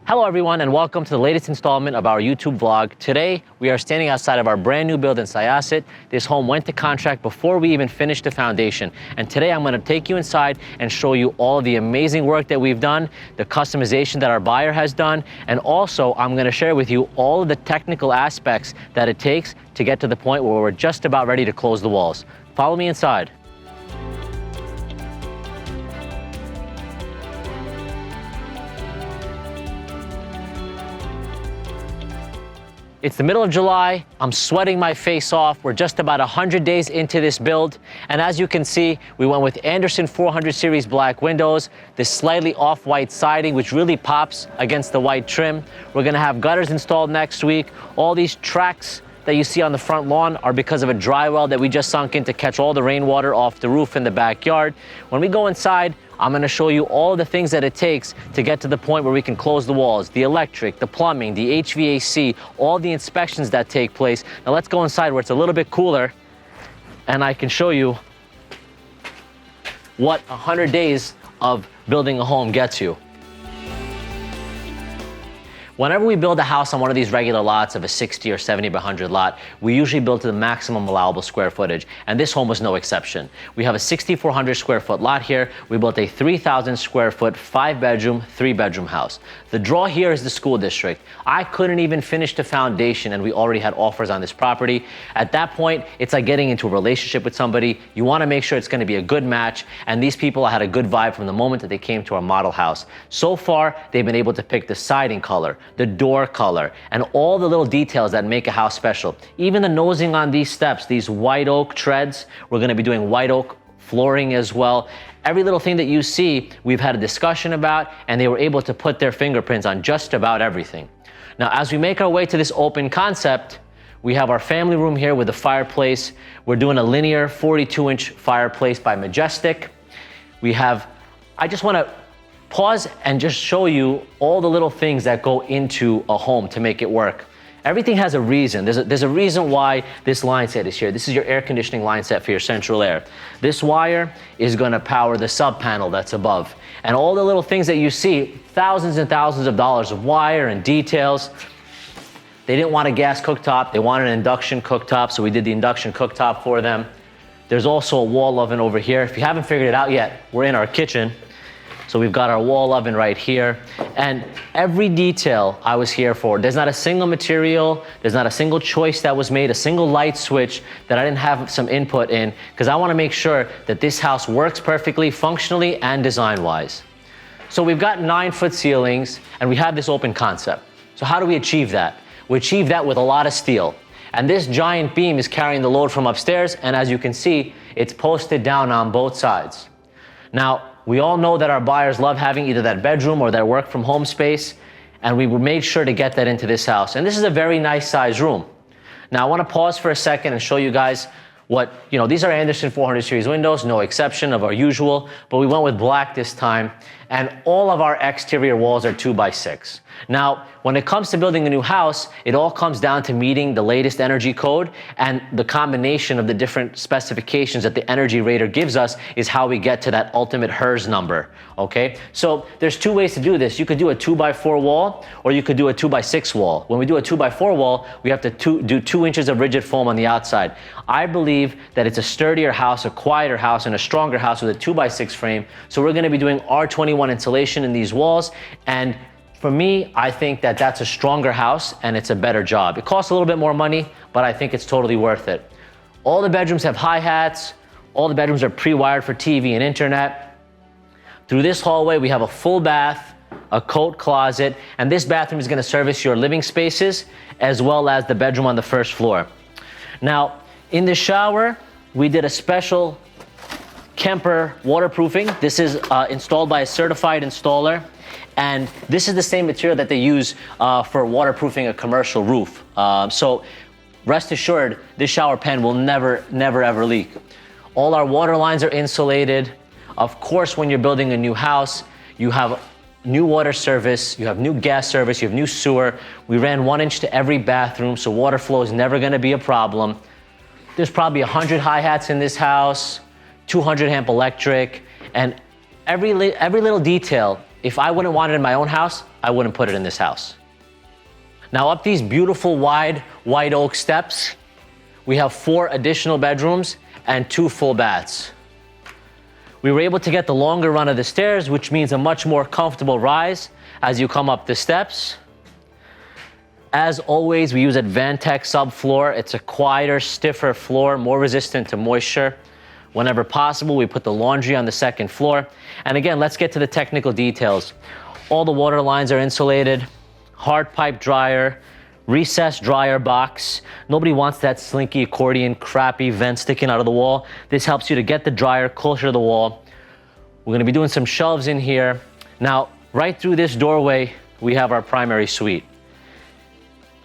Hello everyone and welcome to the latest installment of our YouTube vlog. Today we are standing outside of our brand new build in Syosset. This home went to contract before we even finished the foundation. And today I'm going to take you inside and show you all of the amazing work that we've done, the customization that our buyer has done, and also I'm going to share with you all of the technical aspects that it takes to get to the point where we're just about ready to close the walls. Follow me inside. It's the middle of July, I'm sweating my face off. We're just about 100 days into this build. And as you can see, we went with Andersen 400 series black windows, this slightly off-white siding, which really pops against the white trim. We're gonna have gutters installed next week. All these tracks that you see on the front lawn are because of a drywall that we just sunk in to catch all the rainwater off the roof in the backyard. When we go inside, I'm gonna show you all the things that it takes to get to the point where we can close the walls, the electric, the plumbing, the HVAC, all the inspections that take place. Now let's go inside where it's a little bit cooler and I can show you what 100 days of building a home gets you. Whenever we build a house on one of these regular lots of a 60 or 70 by 100 lot, we usually build to the maximum allowable square footage, and this home was no exception. We have a 6,400 square foot lot here. We built a 3,000 square foot, 5-bedroom, 3-bedroom house. The draw here is the school district. I couldn't even finish the foundation and we already had offers on this property. At that point, it's like getting into a relationship with somebody. You want to make sure it's going to be a good match, and these people had a good vibe from the moment that they came to our model house. So far, they've been able to pick the siding color, the door color, and all the little details that make a house special. Even the nosing on these steps, these white oak treads, we're gonna be doing white oak flooring as well. Every little thing that you see, we've had a discussion about, and they were able to put their fingerprints on just about everything. Now, as we make our way to this open concept, we have our family room here with a fireplace. We're doing a linear 42-inch fireplace by Majestic. We have, I just wanna pause and just show you all the little things that go into a home to make it work. Everything has a reason. There's a reason why this line set is here. This is your air conditioning line set for your central air. This wire is gonna power the sub panel that's above. And all the little things that you see, thousands and thousands of dollars of wire and details. They didn't want a gas cooktop, they wanted an induction cooktop, so we did the induction cooktop for them. There's also a wall oven over here. If you haven't figured it out yet, we're in our kitchen. So we've got our wall oven right here, and every detail I was here for. There's not a single material, there's not a single choice that was made, a single light switch that I didn't have some input in, because I want to make sure that this house works perfectly, functionally and design-wise. So we've got 9-foot ceilings, and we have this open concept. So how do we achieve that? We achieve that with a lot of steel. And this giant beam is carrying the load from upstairs, and as you can see, it's posted down on both sides. Now, we all know that our buyers love having either that bedroom or that work from home space, and we made sure to get that into this house. And this is a very nice size room. Now I want to pause for a second and show you guys what, these are Andersen 400 series windows, no exception of our usual, but we went with black this time, and all of our exterior walls are 2x6. Now, when it comes to building a new house, it all comes down to meeting the latest energy code, and the combination of the different specifications that the energy rater gives us is how we get to that ultimate HERS number, okay? So there's two ways to do this. You could do a 2x4 wall, or you could do a 2x6 wall. When we do a 2x4 wall, we have to do 2 inches of rigid foam on the outside. I believe that it's a sturdier house, a quieter house, and a stronger house with a 2x6 frame, so we're gonna be doing R21 insulation in these walls, and for me, I think that that's a stronger house and it's a better job. It costs a little bit more money, but I think it's totally worth it. All the bedrooms have hi-hats. All the bedrooms are pre-wired for TV and internet. Through this hallway, we have a full bath, a coat closet, and this bathroom is gonna service your living spaces as well as the bedroom on the first floor. Now, in the shower, we did a special Kemper waterproofing. This is installed by a certified installer. And this is the same material that they use for waterproofing a commercial roof. So rest assured, this shower pan will never ever leak. All our water lines are insulated. Of course, when you're building a new house, you have new water service, you have new gas service, you have new sewer. We ran 1 inch to every bathroom, so water flow is never gonna be a problem. There's probably 100 hi-hats in this house, 200 amp electric, and every little detail if I wouldn't want it in my own house, I wouldn't put it in this house. Now up these beautiful wide white oak steps, we have 4 additional bedrooms and 2 full baths. We were able to get the longer run of the stairs, which means a much more comfortable rise as you come up the steps. As always, we use Advantech subfloor. It's a quieter, stiffer floor, more resistant to moisture. Whenever possible, we put the laundry on the 2nd floor. And again, let's get to the technical details. All the water lines are insulated, hard pipe dryer, recessed dryer box. Nobody wants that slinky accordion, crappy vent sticking out of the wall. This helps you to get the dryer closer to the wall. We're gonna be doing some shelves in here. Now, right through this doorway, we have our primary suite.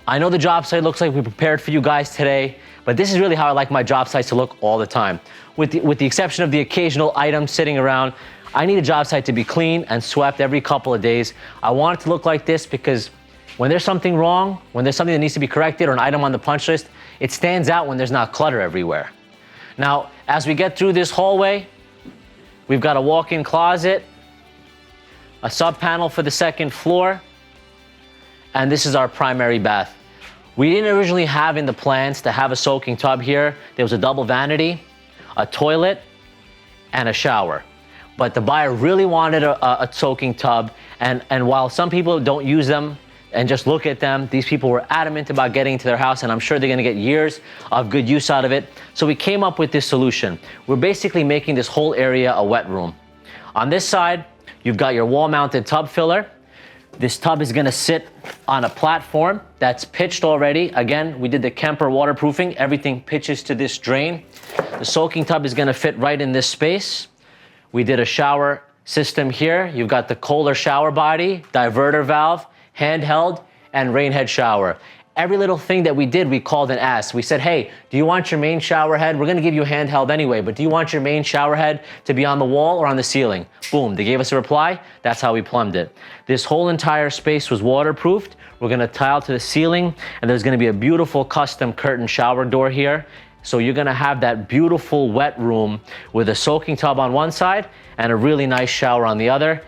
I know the job site looks like we prepared for you guys today, but this is really how I like my job sites to look all the time. With the exception of the occasional item sitting around, I need a job site to be clean and swept every couple of days. I want it to look like this because when there's something wrong, when there's something that needs to be corrected or an item on the punch list, it stands out when there's not clutter everywhere. Now, as we get through this hallway, we've got a walk-in closet, a sub panel for the 2nd floor, and this is our primary bath. We didn't originally have in the plans to have a soaking tub here. There was a double vanity, a toilet, and a shower. But the buyer really wanted a soaking tub, and while some people don't use them and just look at them, these people were adamant about getting into their house, and I'm sure they're gonna get years of good use out of it. So we came up with this solution. We're basically making this whole area a wet room. On this side, you've got your wall-mounted tub filler. This tub is gonna sit on a platform that's pitched already. Again, we did the Kemper waterproofing. Everything pitches to this drain. The soaking tub is gonna fit right in this space. We did a shower system here. You've got the Kohler shower body, diverter valve, handheld, and rain head shower. Every little thing that we did, we called and asked. We said, hey, do you want your main shower head? We're gonna give you a handheld anyway, but do you want your main shower head to be on the wall or on the ceiling? Boom, they gave us a reply. That's how we plumbed it. This whole entire space was waterproofed. We're gonna tile to the ceiling, and there's gonna be a beautiful custom curtain shower door here. So you're gonna have that beautiful wet room with a soaking tub on one side and a really nice shower on the other.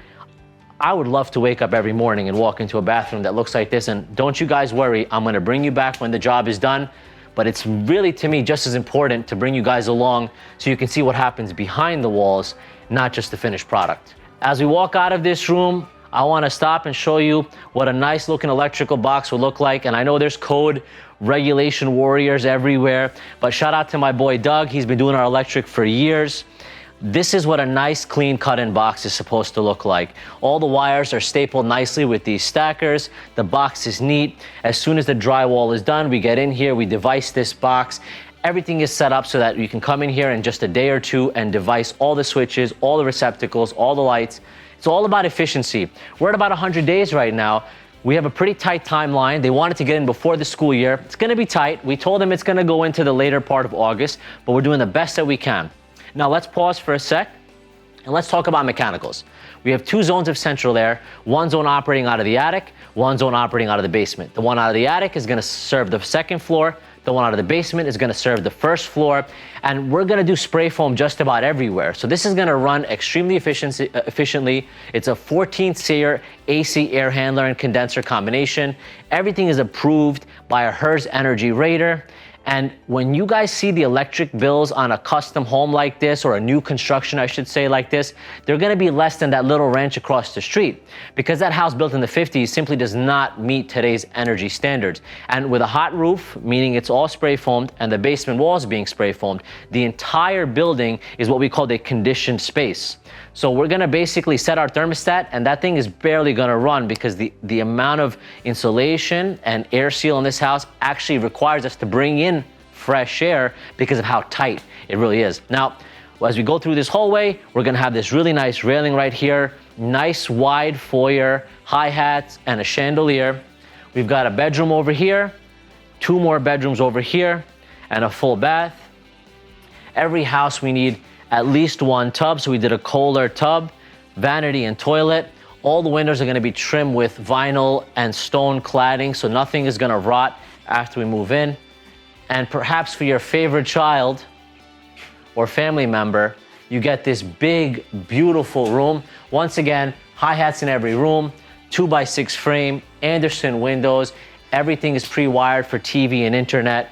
I would love to wake up every morning and walk into a bathroom that looks like this, and don't you guys worry, I'm gonna bring you back when the job is done, but it's really, to me, just as important to bring you guys along so you can see what happens behind the walls, not just the finished product. As we walk out of this room, I wanna stop and show you what a nice looking electrical box will look like, and I know there's code regulation warriors everywhere, but shout out to my boy Doug, he's been doing our electric for years. This is what a nice clean cut-in box is supposed to look like. All the wires are stapled nicely with these stackers. The box is neat. As soon as the drywall is done, we get in here, we device this box. Everything is set up so that you can come in here in just a day or two and device all the switches, all the receptacles, all the lights. It's all about efficiency. We're at about 100 days right now. We have a pretty tight timeline. They wanted to get in before the school year. It's gonna be tight. We told them it's gonna go into the later part of August, but we're doing the best that we can. Now let's pause for a sec and let's talk about mechanicals. We have 2 zones of central air, one zone operating out of the attic, one zone operating out of the basement. The one out of the attic is gonna serve the 2nd floor, the one out of the basement is gonna serve the 1st floor, and we're gonna do spray foam just about everywhere. So this is gonna run extremely efficiently. It's a 14th SEER AC air handler and condenser combination. Everything is approved by a HERS energy rater. And when you guys see the electric bills on a custom home like this, or a new construction, I should say, like this, they're gonna be less than that little ranch across the street, because that house built in the 50s simply does not meet today's energy standards. And with a hot roof, meaning it's all spray foamed and the basement walls being spray foamed, the entire building is what we call a conditioned space. So we're gonna basically set our thermostat, and that thing is barely gonna run because the amount of insulation and air seal in this house actually requires us to bring in fresh air because of how tight it really is. Now, as we go through this hallway, we're gonna have this really nice railing right here, nice wide foyer, hi-hats, and a chandelier. We've got a bedroom over here, 2 more bedrooms over here, and a full bath. Every house we need at least 1 tub, so we did a Kohler tub, vanity, and toilet. All the windows are gonna be trimmed with vinyl and stone cladding, so nothing is gonna rot after we move in. And perhaps for your favorite child or family member, you get this big, beautiful room. Once again, hi-hats in every room, 2x6 frame, Anderson windows, everything is pre-wired for TV and internet.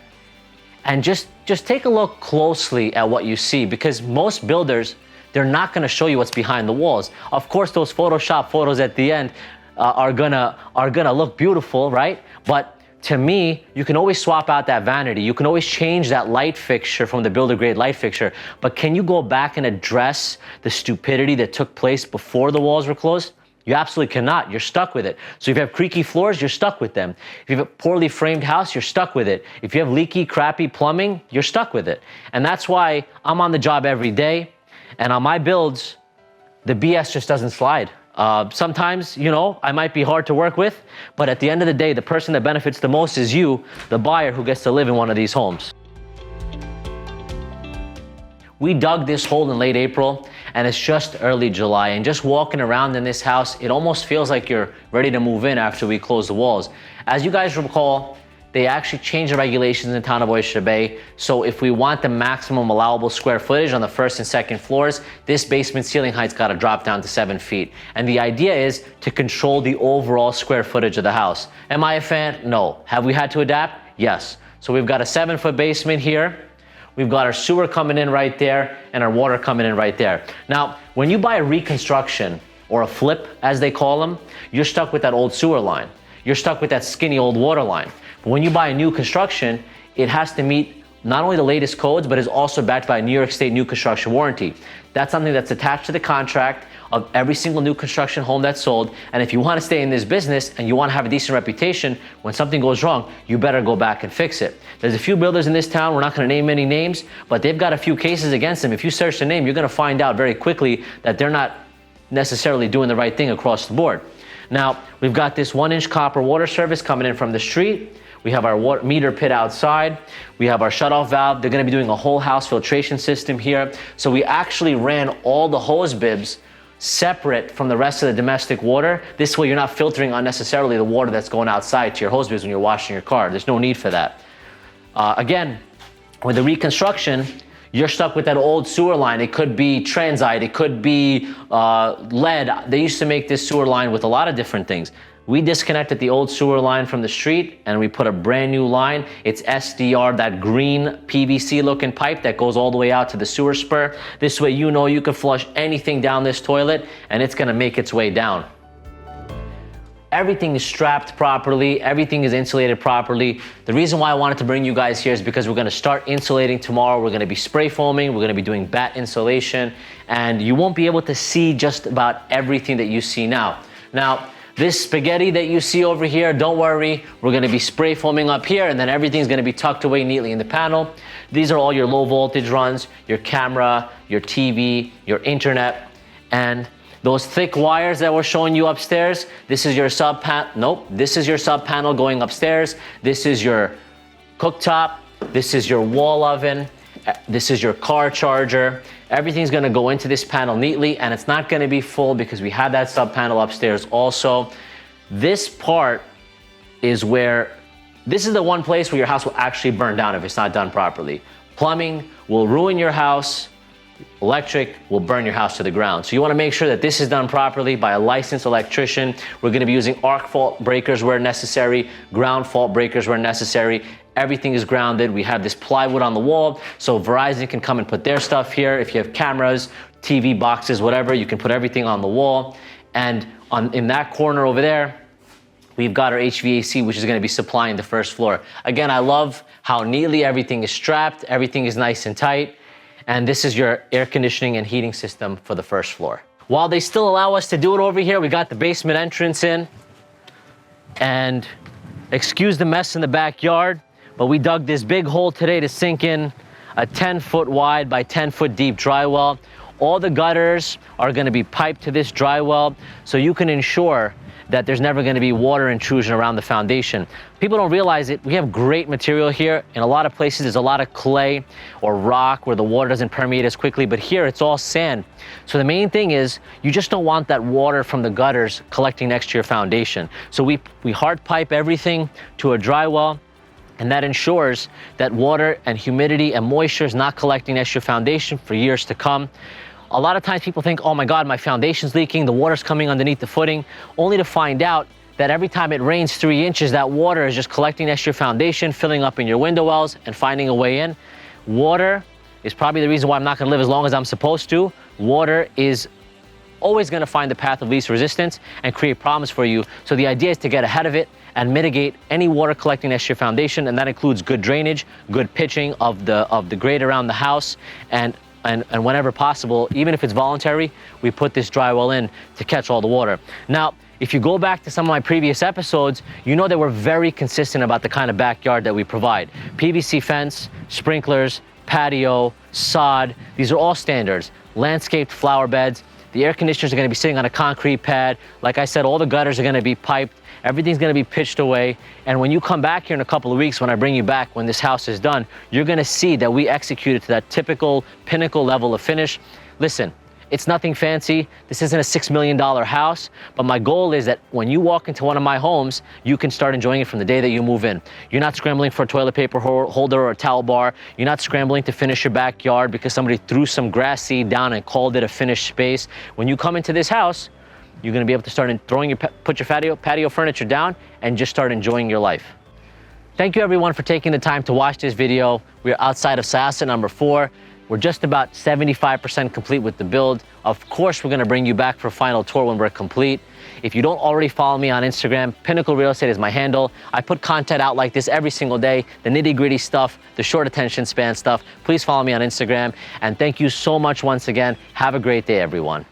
And just take a look closely at what you see, because most builders, they're not gonna show you what's behind the walls. Of course, those Photoshop photos at the end are gonna look beautiful, right? But to me, you can always swap out that vanity. You can always change that light fixture from the builder grade light fixture. But can you go back and address the stupidity that took place before the walls were closed? You absolutely cannot. You're stuck with it. So if you have creaky floors, you're stuck with them. If you have a poorly framed house, you're stuck with it. If you have leaky, crappy plumbing, you're stuck with it. And that's why I'm on the job every day. And on my builds, the BS just doesn't slide. Sometimes, you know, I might be hard to work with, but at the end of the day, the person that benefits the most is you, the buyer who gets to live in one of these homes. We dug this hole in late April, and it's just early July, and just walking around in this house, it almost feels like you're ready to move in after we close the walls. As you guys recall, they actually changed the regulations in town of Oyster Bay. So if we want the maximum allowable square footage on the first and second floors, this basement ceiling height's gotta drop down to 7 feet. And the idea is to control the overall square footage of the house. Am I a fan? No. Have we had to adapt? Yes. So we've got a 7-foot basement here. We've got our sewer coming in right there and our water coming in right there. Now, when you buy a reconstruction or a flip, as they call them, you're stuck with that old sewer line. You're stuck with that skinny old water line. But when you buy a new construction, it has to meet not only the latest codes, but is also backed by a New York State new construction warranty. That's something that's attached to the contract of every single new construction home that's sold. And if you want to stay in this business and you want to have a decent reputation, when something goes wrong, you better go back and fix it. There's a few builders in this town, we're not going to name any names, but they've got a few cases against them. If you search the name, you're going to find out very quickly that they're not necessarily doing the right thing across the board. Now, we've got this 1-inch copper water service coming in from the street. We have our water meter pit outside. We have our shutoff valve. They're gonna be doing a whole house filtration system here. So we actually ran all the hose bibs separate from the rest of the domestic water. This way you're not filtering unnecessarily the water that's going outside to your hose bibs when you're washing your car. There's no need for that. Again, with the reconstruction, you're stuck with that old sewer line. It could be transite, it could be lead. They used to make this sewer line with a lot of different things. We disconnected the old sewer line from the street and we put a brand new line. It's SDR, that green PVC looking pipe that goes all the way out to the sewer spur. This way you know you can flush anything down this toilet and it's gonna make its way down. Everything is strapped properly, everything is insulated properly. The reason why I wanted to bring you guys here is because we're gonna start insulating tomorrow. We're gonna be spray foaming, we're gonna be doing batt insulation, and you won't be able to see just about everything that you see now. Now, this spaghetti that you see over here, don't worry, we're gonna be spray foaming up here and then everything's gonna be tucked away neatly in the panel. These are all your low voltage runs, your camera, your TV, your internet, and those thick wires that we're showing you upstairs, this is your this is your sub panel going upstairs. This is your cooktop, this is your wall oven, this is your car charger. Everything's gonna go into this panel neatly and it's not gonna be full because we have that sub panel upstairs also. This part is where, this is the one place where your house will actually burn down if it's not done properly. Plumbing will ruin your house. Electric will burn your house to the ground. So you wanna make sure that this is done properly by a licensed electrician. We're gonna be using arc fault breakers where necessary, ground fault breakers where necessary. Everything is grounded. We have this plywood on the wall, so Verizon can come and put their stuff here. If you have cameras, TV boxes, whatever, you can put everything on the wall. And in that corner over there, we've got our HVAC, which is gonna be supplying the first floor. Again, I love how neatly everything is strapped, everything is nice and tight. And this is your air conditioning and heating system for the first floor. While they still allow us to do it over here, we got the basement entrance in. And excuse the mess in the backyard, but we dug this big hole today to sink in a 10-foot wide by 10-foot deep dry well. All the gutters are gonna be piped to this dry well, so you can ensure that there's never gonna be water intrusion around the foundation. People don't realize it, we have great material here. In a lot of places, there's a lot of clay or rock where the water doesn't permeate as quickly, but here it's all sand. So the main thing is, you just don't want that water from the gutters collecting next to your foundation. So we hard pipe everything to a dry well, and that ensures that water and humidity and moisture is not collecting next to your foundation for years to come. A lot of times people think, oh my God, my foundation's leaking, the water's coming underneath the footing, only to find out that every time it rains 3 inches, that water is just collecting next to your foundation, filling up in your window wells and finding a way in. Water is probably the reason why I'm not gonna live as long as I'm supposed to. Water is always gonna find the path of least resistance and create problems for you. So the idea is to get ahead of it and mitigate any water collecting next to your foundation, and that includes good drainage, good pitching of the grade around the house, and whenever possible, even if it's voluntary, we put this drywall in to catch all the water. Now, if you go back to some of my previous episodes, you know that we're very consistent about the kind of backyard that we provide. PVC fence, sprinklers, patio, sod, these are all standards. Landscaped flower beds. The air conditioners are gonna be sitting on a concrete pad. Like I said, all the gutters are gonna be piped. Everything's gonna be pitched away. And when you come back here in a couple of weeks, when I bring you back, when this house is done, you're gonna see that we executed to that typical pinnacle level of finish. Listen, it's nothing fancy. This isn't a $6 million house, but my goal is that when you walk into one of my homes, you can start enjoying it from the day that you move in. You're not scrambling for a toilet paper holder or a towel bar. You're not scrambling to finish your backyard because somebody threw some grass seed down and called it a finished space. When you come into this house, you're gonna be able to start put your patio furniture down and just start enjoying your life. Thank you everyone for taking the time to watch this video. We are outside of Syosset number 4. We're just about 75% complete with the build. Of course, we're gonna bring you back for a final tour when we're complete. If you don't already follow me on Instagram, Pinnacle Real Estate is my handle. I put content out like this every single day, the nitty-gritty stuff, the short attention span stuff. Please follow me on Instagram. And thank you so much once again. Have a great day, everyone.